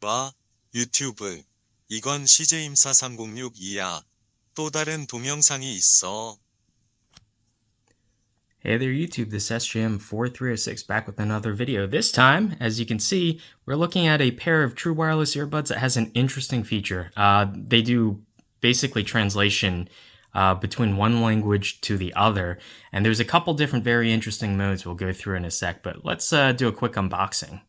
봐, 유튜브. 이건 CJ임사 3062야. 또 다른 동영상이 있어. Hey there YouTube, this is SJM4306 back with another video. This time, as you can see, we're looking at a pair of true wireless earbuds that has an interesting feature. They do basically translation between one language to the other, and there's a couple different very interesting modes we'll go through in a sec, but let's do a quick unboxing.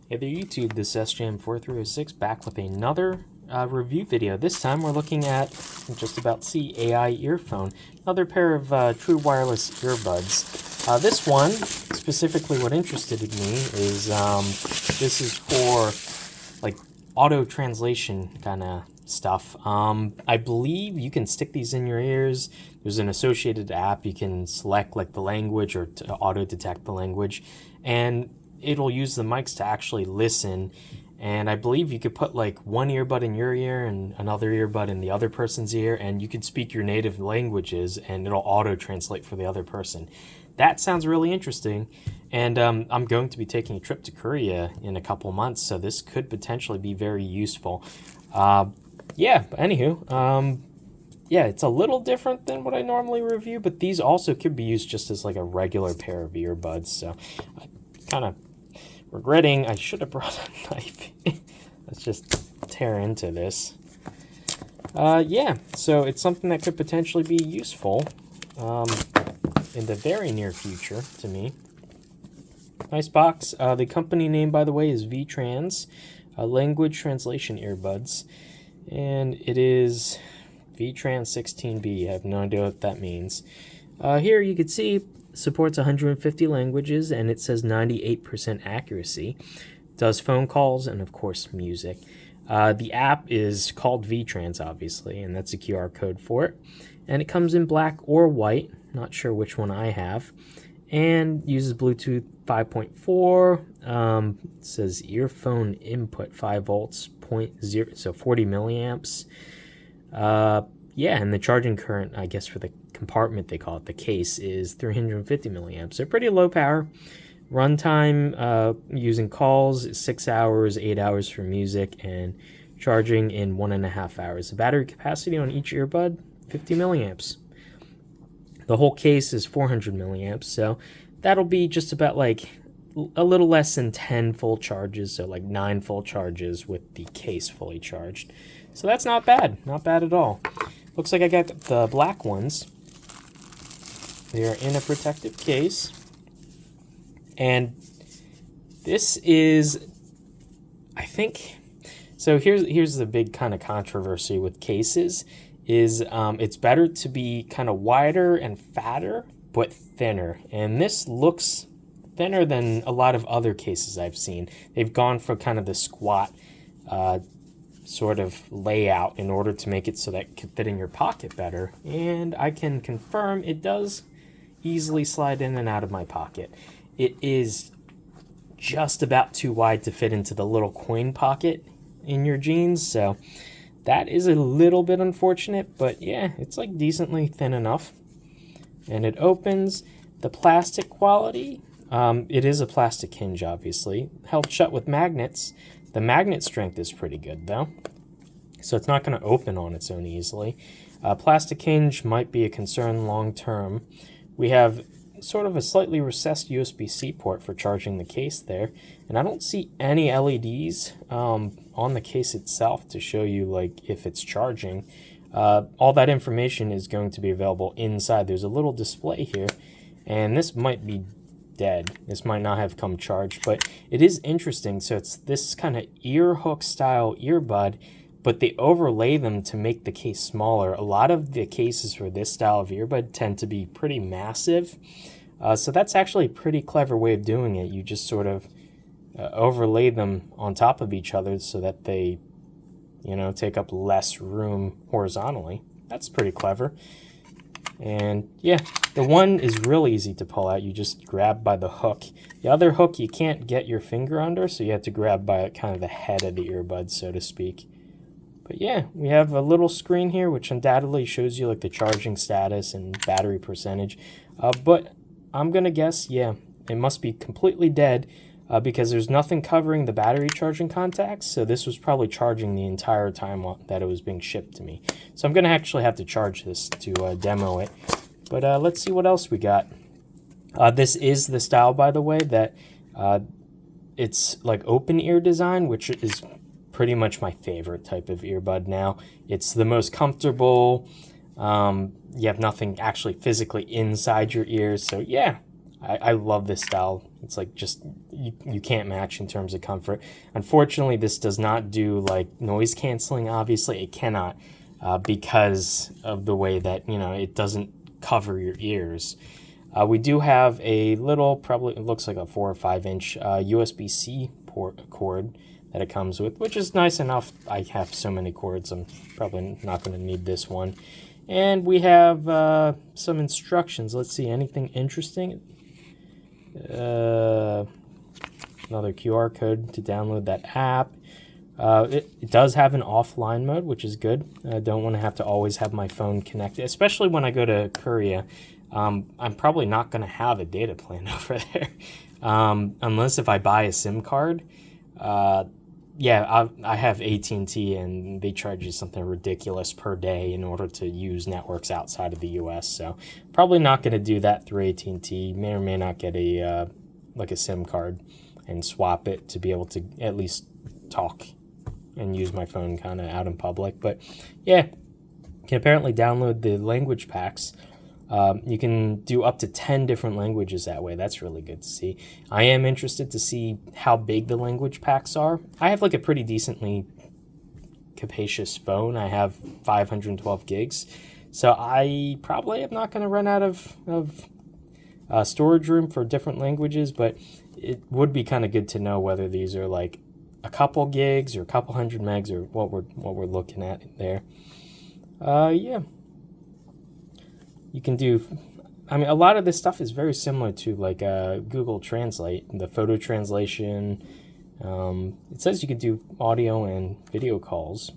Hey there YouTube, this is sjm4306 back with another review video. This time we're looking at just about C AI earphone, another pair of true wireless earbuds. This one, specifically what interested me is this is for like auto translation kind of stuff. I believe you can stick these in your ears. There's an associated app. You can select like the language or to auto detect the language, and it'll use the mics to actually listen. And I believe you could put like one earbud in your ear and another earbud in the other person's ear, and you could speak your native languages and it'll auto translate for the other person. That sounds really interesting, and I'm going to be taking a trip to Korea in a couple months, so this could potentially be very useful. Yeah, but anywho, yeah, it's a little different than what I normally review, but these also could be used just as like a regular pair of earbuds, so kind of regretting I should have brought a knife. Let's just tear into this. Yeah, so it's something that could potentially be useful in the very near future to me. Nice box. The company name, by the way, is vTrans Language Translation Earbuds, and it is V16 I have no idea what that means. Here you can see supports 150 languages, and it says 98% accuracy. Does phone calls and of course music. The app is called vTrans, obviously, and that's a QR code for it. And it comes in black or white, not sure which one I have, and uses Bluetooth 5.4. It says earphone input 5 volts, 0.0, so 40 milliamps. Yeah, and the charging current, I guess for the compartment, they call it the case, is 350 milliamps. So pretty low power. Runtime using calls is 6 hours, 8 hours for music, and charging in 1.5 hours. The battery capacity on each earbud, 50 milliamps. The whole case is 400 milliamps, so that'll be just about like a little less than 10 full charges, so like 9 full charges with the case fully charged. So that's not bad at all. Looks like I got the black ones. They are in a protective case. And this is, I think, so here's the big kind of controversy with cases, is it's better to be kind of wider and fatter, but thinner. And this looks thinner than a lot of other cases I've seen. They've gone for kind of the squat sort of layout in order to make it so that it can fit in your pocket better, and I can confirm it does easily slide in and out of my pocket. It is just about too wide to fit into the little coin pocket in your jeans, so that is a little bit unfortunate, but yeah, it's like decently thin enough. And it opens. The plastic quality, it is a plastic hinge, obviously, held shut with magnets. The magnet strength is pretty good, though, so it's not going to open on its own easily. Plastic hinge might be a concern long term. We have sort of a slightly recessed USB-C port for charging the case there, and I don't see any LEDs on the case itself to show you like if it's charging. All that information is going to be available inside. There's a little display here, and this might be dead. This might not have come charged, but it is interesting. So it's this kind of ear hook style earbud, but they overlay them to make the case smaller. A lot of the cases for this style of earbud tend to be pretty massive. So that's actually a pretty clever way of doing it. You just sort of overlay them on top of each other so that they, take up less room horizontally. That's pretty clever. And yeah, the one is really easy to pull out. You just grab by the hook. The other hook you can't get your finger under, so you have to grab by kind of the head of the earbud, so to speak. But yeah, we have a little screen here which undoubtedly shows you like the charging status and battery percentage. But I'm gonna guess, yeah, it must be completely dead because there's nothing covering the battery charging contacts. So this was probably charging the entire time that it was being shipped to me. So I'm gonna actually have to charge this to demo it. But let's see what else we got. This is the style, by the way, that it's like open ear design, which is pretty much my favorite type of earbud now. It's the most comfortable. You have nothing actually physically inside your ears. So yeah, I love this style. It's like just you can't match in terms of comfort. Unfortunately, this does not do like noise canceling. Obviously, it cannot because of the way that it doesn't cover your ears. We do have a little, probably it looks like a 4 or 5 inch USB-C cord that it comes with, which is nice enough. I have so many cords, I'm probably not going to need this one. And we have some instructions. Let's see, anything interesting? Another QR code to download that app. It does have an offline mode, which is good. I don't want to have to always have my phone connected, especially when I go to Korea. I'm probably not going to have a data plan over there unless if I buy a SIM card. Yeah, I have AT&T, and they charge you something ridiculous per day in order to use networks outside of the U.S. So probably not going to do that through AT&T. May or may not get a like a SIM card and swap it to be able to at least talk and use my phone kind of out in public. But yeah, you can apparently download the language packs. You can do up to 10 different languages that way. That's really good to see. I am interested to see how big the language packs are. I have like a pretty decently capacious phone. I have 512 gigs. So I probably am not going to run out of storage room for different languages, but it would be kind of good to know whether these are like a couple gigs or a couple hundred megs or what we're looking at there. Yeah. You can do, I mean, a lot of this stuff is very similar to like Google Translate, the photo translation. It says you can do audio and video calls.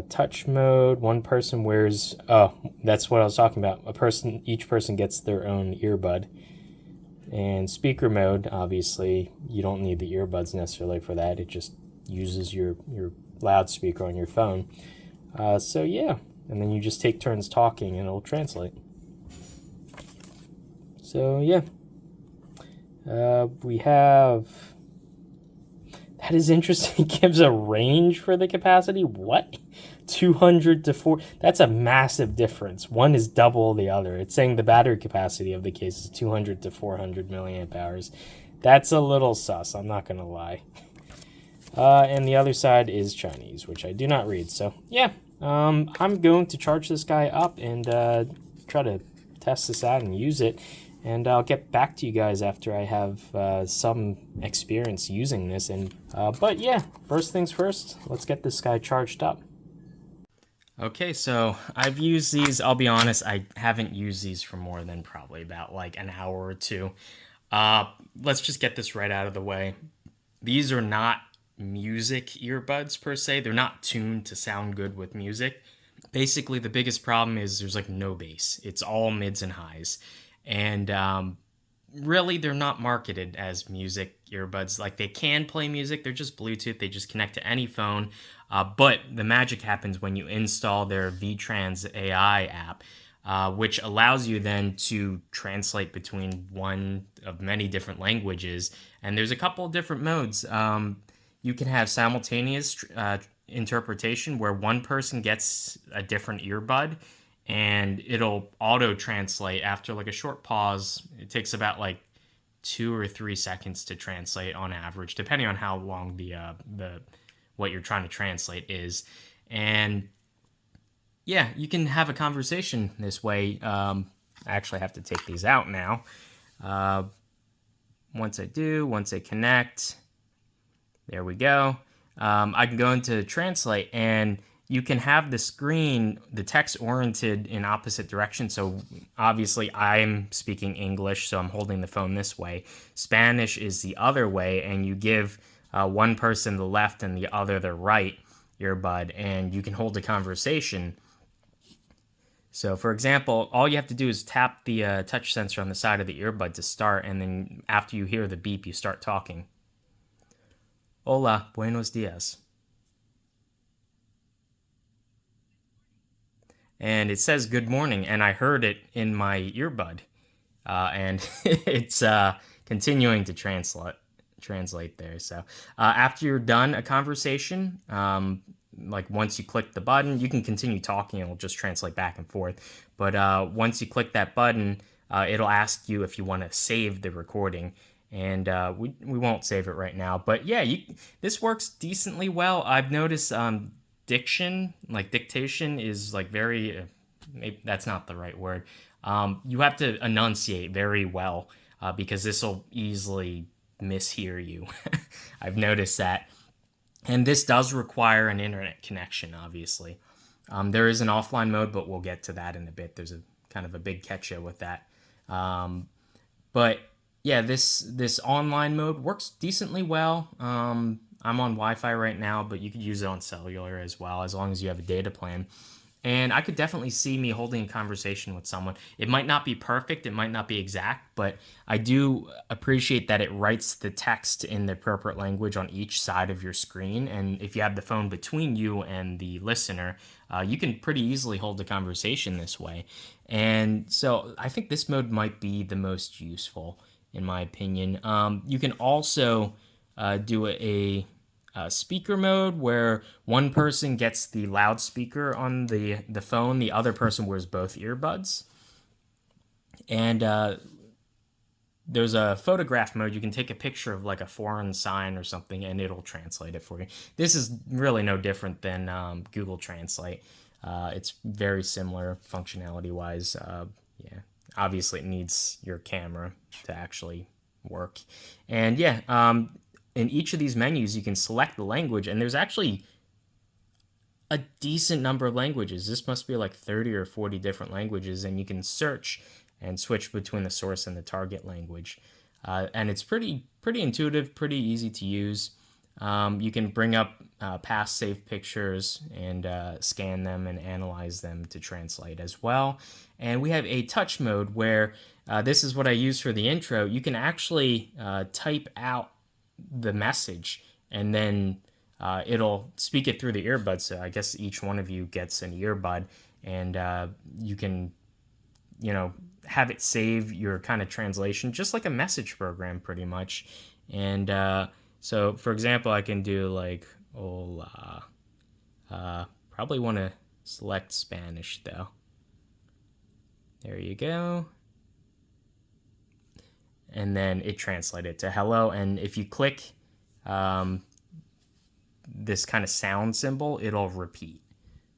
Touch mode, one person wears, oh, that's what I was talking about. Each person gets their own earbud. And speaker mode, obviously, you don't need the earbuds necessarily for that. It just uses your loudspeaker on your phone. So yeah. And then you just take turns talking and it'll translate. So yeah, we have, that is interesting. It gives a range for the capacity. What? 200 to 4, that's a massive difference. One is double the other. It's saying the battery capacity of the case is 200 to 400 milliamp hours. That's a little sus, I'm not gonna lie. And the other side is Chinese, which I do not read. So yeah, I'm going to charge this guy up and try to test this out and use it. And I'll get back to you guys after I have some experience using this. But yeah, first things first, let's get this guy charged up. Okay, so I've used these. I'll be honest, I haven't used these for more than probably about like an hour or two. Let's just get this right out of the way. These are not music earbuds per se. They're not tuned to sound good with music. Basically, the biggest problem is there's like no bass. It's all mids and highs. And really, they're not marketed as music earbuds. Like, they can play music. They're just Bluetooth. They just connect to any phone. But the magic happens when you install their vTransTalk AI app, which allows you then to translate between one of many different languages. And there's a couple of different modes. You can have simultaneous interpretation where one person gets a different earbud and it'll auto translate after like a short pause. It takes about like 2 or 3 seconds to translate on average, depending on how long the what you're trying to translate is. And yeah, you can have a conversation this way. I actually have to take these out now. Once I connect, there we go. I can go into translate, and you can have the screen, the text oriented in opposite directions. So obviously I'm speaking English, so I'm holding the phone this way. Spanish is the other way, and you give one person the left and the other the right earbud, and you can hold a conversation. So, for example, all you have to do is tap the touch sensor on the side of the earbud to start, and then after you hear the beep, you start talking. Hola, buenos dias. And it says good morning, and I heard it in my earbud. And it's continuing to translate there. So after you're done a conversation, like once you click the button, you can continue talking. It'll just translate back and forth. But once you click that button, it'll ask you if you want to save the recording. And we won't save it right now. But yeah, this works decently well. I've noticed diction, like dictation, is like very. Maybe that's not the right word. You have to enunciate very well because this will easily mishear you. I've noticed that. And this does require an internet connection, obviously. There is an offline mode, but we'll get to that in a bit. There's a kind of a big catch with that. But yeah, this online mode works decently well. I'm on Wi-Fi right now, but you could use it on cellular as well, as long as you have a data plan. And I could definitely see me holding a conversation with someone. It might not be perfect, it might not be exact, but I do appreciate that it writes the text in the appropriate language on each side of your screen. And if you have the phone between you and the listener, you can pretty easily hold a conversation this way. And so I think this mode might be the most useful, in my opinion. You can also do speaker mode where one person gets the loudspeaker on the phone, the other person wears both earbuds. And there's a photograph mode. You can take a picture of like a foreign sign or something and it'll translate it for you. This is really no different than Google Translate. It's very similar functionality wise. Yeah, obviously it needs your camera to actually work. And yeah, in each of these menus, you can select the language, and there's actually a decent number of languages. This must be like 30 or 40 different languages, and you can search and switch between the source and the target language. And it's pretty intuitive, pretty easy to use. You can bring up past saved pictures and scan them and analyze them to translate as well. And we have a touch mode where this is what I use for the intro. You can actually type out the message and then it'll speak it through the earbud. So I guess each one of you gets an earbud, and you can, have it save your kind of translation, just like a message program, pretty much. And so, for example, I can do like hola. Probably want to select Spanish though. There you go. And then it translated to hello. And if you click this kind of sound symbol, it'll repeat.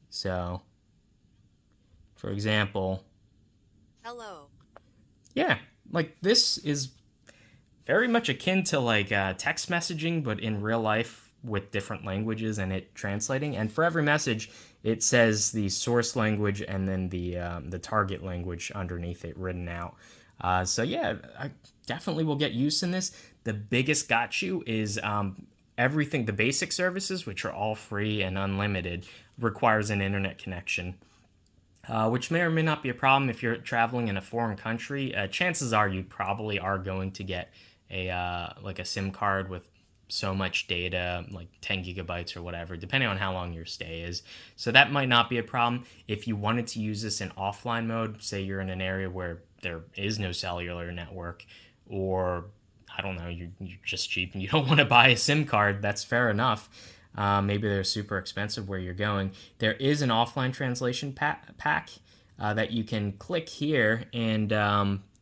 So, for example, Hello. yeah, like this is very much akin to like text messaging, but in real life with different languages and it translating. And for every message, it says the source language and then the target language underneath it written out. So yeah, I definitely will get use in this. The biggest got you is everything. The basic services, which are all free and unlimited, requires an internet connection. Which may or may not be a problem if you're traveling in a foreign country. Chances are you probably are going to get like a SIM card with so much data, like 10 gigabytes or whatever, depending on how long your stay is. So that might not be a problem. If you wanted to use this in offline mode, say you're in an area where there is no cellular network, or I don't know, you're just cheap and you don't want to buy a SIM card, that's fair enough. Maybe they're super expensive where you're going. There is an offline translation pack that you can click here, and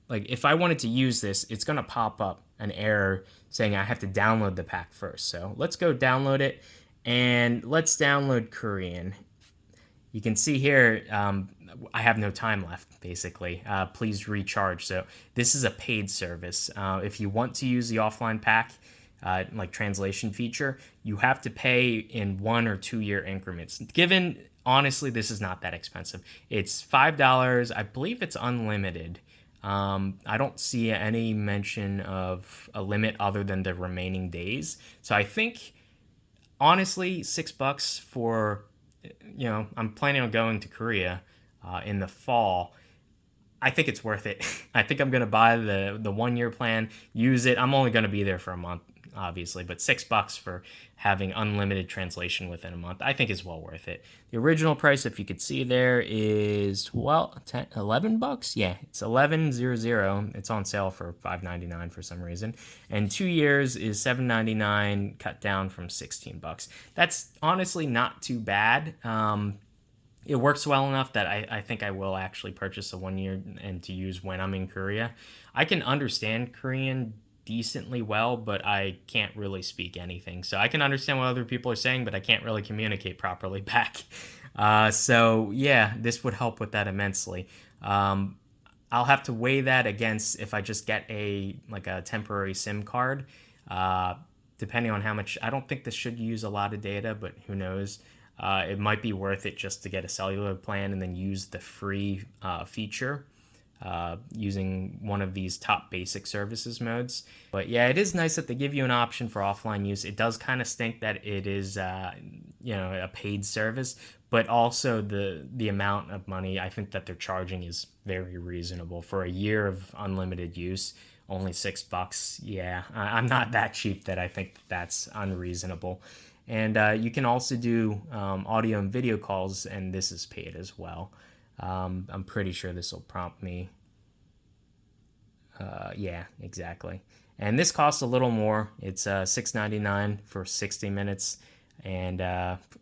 like if I wanted to use this, it's going to pop up an error saying I have to download the pack first. So let's go download it, and let's download Korean. You can see here, I have no time left, basically. Please recharge. So this is a paid service. If you want to use the offline pack, like translation feature, you have to pay in 1 or 2 year increments. Given honestly, this is not that expensive. It's $5. I believe it's unlimited. I don't see any mention of a limit other than the remaining days. So I think honestly, $6 for, I'm planning on going to Korea in the fall. I think it's worth it. I think I'm gonna buy the 1 year plan, use it. I'm only gonna be there for a month, obviously, but $6 for having unlimited translation within a month, I think is well worth it. The original price, if you could see there, is 11 bucks. Yeah, it's 1100. It's on sale for $5.99 for some reason, and 2 years is $7.99, cut down from 16 bucks. That's honestly not too bad. It works well enough that I think I will actually purchase a 1 year and to use when I'm in Korea. I can understand Korean decently well, but I can't really speak anything. So I can understand what other people are saying, but I can't really communicate properly back. So yeah, this would help with that immensely. I'll have to weigh that against if I just get a temporary SIM card. Uh, Depending on how much, I don't think this should use a lot of data, but who knows? It might be worth it just to get a cellular plan and then use the free feature using one of these top basic services modes. But yeah, it is nice that they give you an option for offline use. It does kind of stink that it is, a paid service, but also the amount of money I think that they're charging is very reasonable for a year of unlimited use. Only $6. Yeah, I'm not that cheap that I think that's unreasonable. And you can also do audio and video calls, and this is paid as well. I'm pretty sure this will prompt me. Yeah, exactly. And this costs a little more. It's $6.99 for 60 minutes, and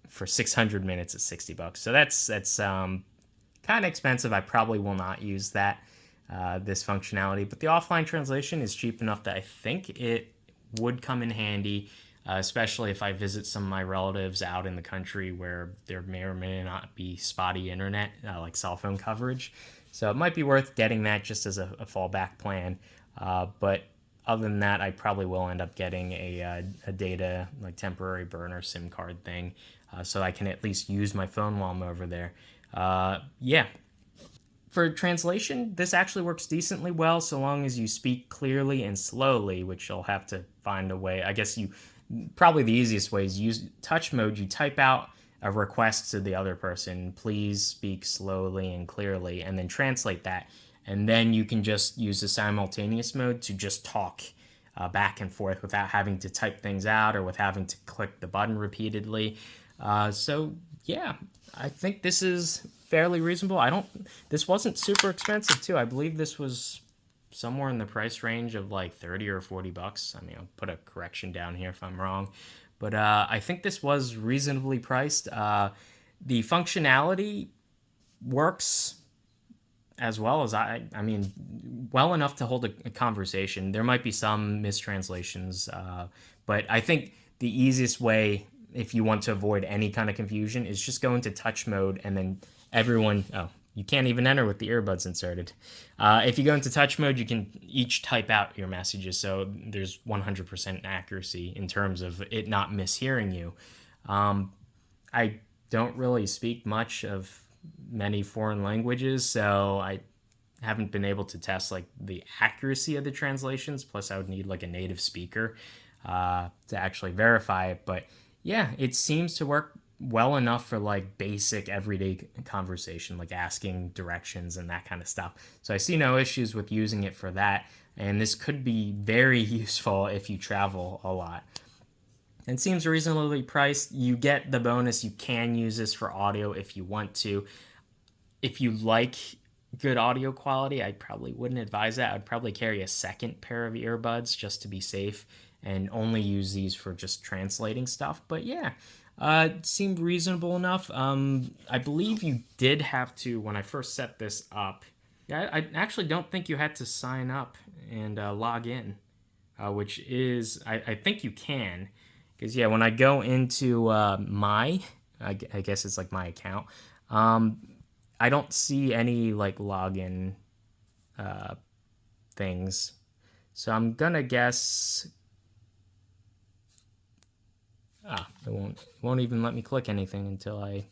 for 600 minutes, it's $60. So that's kind of expensive. I probably will not use that this functionality, but the offline translation is cheap enough that I think it would come in handy, especially if I visit some of my relatives out in the country where there may or may not be spotty internet, like cell phone coverage. So it might be worth getting that just as a fallback plan. But other than that, I probably will end up getting a data, like temporary burner SIM card thing, so I can at least use my phone while I'm over there. Yeah, for translation, this actually works decently well so long as you speak clearly and slowly, which you'll have to find a way. I guess probably the easiest way is use touch mode. You type out a request to the other person, please speak slowly and clearly, and then translate that. And then you can just use the simultaneous mode to just talk back and forth without having to type things out or with having to click the button repeatedly. So yeah, I think this is fairly reasonable. This wasn't super expensive too. I believe this was somewhere in the price range of like 30 or 40 bucks. I mean, I'll put a correction down here if I'm wrong, but I think this was reasonably priced. The functionality works as well as I mean, well enough to hold a conversation. There might be some mistranslations, but I think the easiest way, if you want to avoid any kind of confusion, is just go into touch mode and then you can't even enter with the earbuds inserted. If you go into touch mode, you can each type out your messages, so there's 100% accuracy in terms of it not mishearing you. I don't really speak much of many foreign languages, so I haven't been able to test like the accuracy of the translations. Plus, I would need like a native speaker to actually verify it. But yeah, it seems to work well enough for like basic everyday conversation, like asking directions and that kind of stuff. So I see no issues with using it for that. And this could be very useful if you travel a lot. It seems reasonably priced. You get the bonus. You can use this for audio if you want to. If you like good audio quality, I probably wouldn't advise that. I'd probably carry a second pair of earbuds just to be safe and only use these for just translating stuff. But yeah, it seemed reasonable enough. I believe you did have to, when I first set this up, I actually don't think you had to sign up and log in, which is, I think you can. Because yeah, when I go into I guess it's like my account, I don't see any like login things. So I'm gonna guess It won't even let me click anything until I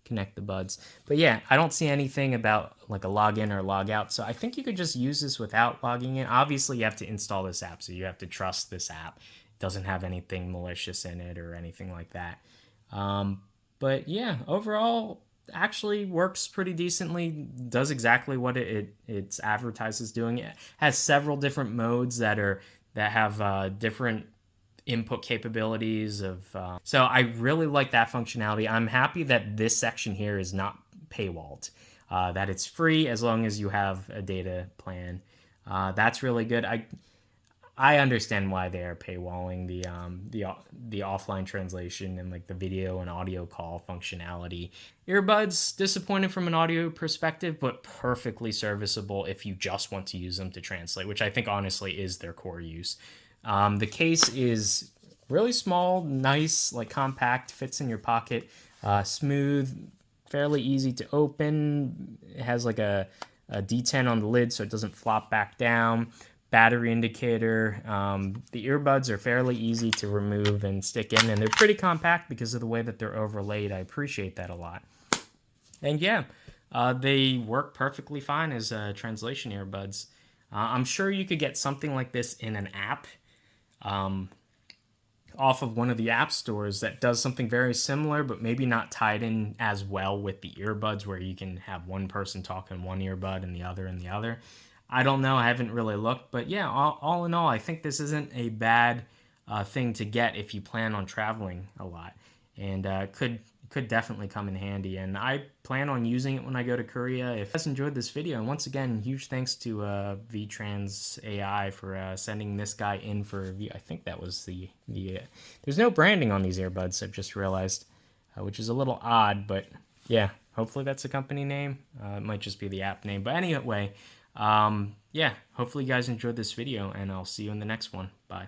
connect the buds. But yeah, I don't see anything about like a login or log out. So I think you could just use this without logging in. Obviously, you have to install this app, so you have to trust this app. It doesn't have anything malicious in it or anything like that. But yeah, overall, actually works pretty decently. Does exactly what it's advertised as doing. It has several different modes that have different input capabilities of so I really like that functionality. I'm happy that this section here is not paywalled, that it's free as long as you have a data plan. That's really good. I understand why they are paywalling the offline translation and like the video and audio call functionality. Earbuds, disappointed from an audio perspective, but perfectly serviceable if you just want to use them to translate, which I think honestly is their core use. The case is really small, nice, like compact, fits in your pocket, smooth, fairly easy to open. It has like a D10 on the lid so it doesn't flop back down. Battery indicator. The earbuds are fairly easy to remove and stick in, and they're pretty compact because of the way that they're overlaid. I appreciate that a lot. And yeah, they work perfectly fine as translation earbuds. I'm sure you could get something like this in an app off of one of the app stores that does something very similar, but maybe not tied in as well with the earbuds, where you can have one person talk in one earbud and the other in the other. I don't know. I haven't really looked, but yeah, all in all, I think this isn't a bad thing to get if you plan on traveling a lot, and could definitely come in handy. And I plan on using it when I go to Korea. If you guys enjoyed this video, and once again, huge thanks to vTrans AI for sending this guy in for review. I think that was the there's no branding on these earbuds, I've just realized, which is a little odd, but yeah, hopefully that's a company name. It might just be the app name, but anyway, yeah, hopefully you guys enjoyed this video, and I'll see you in the next one. Bye.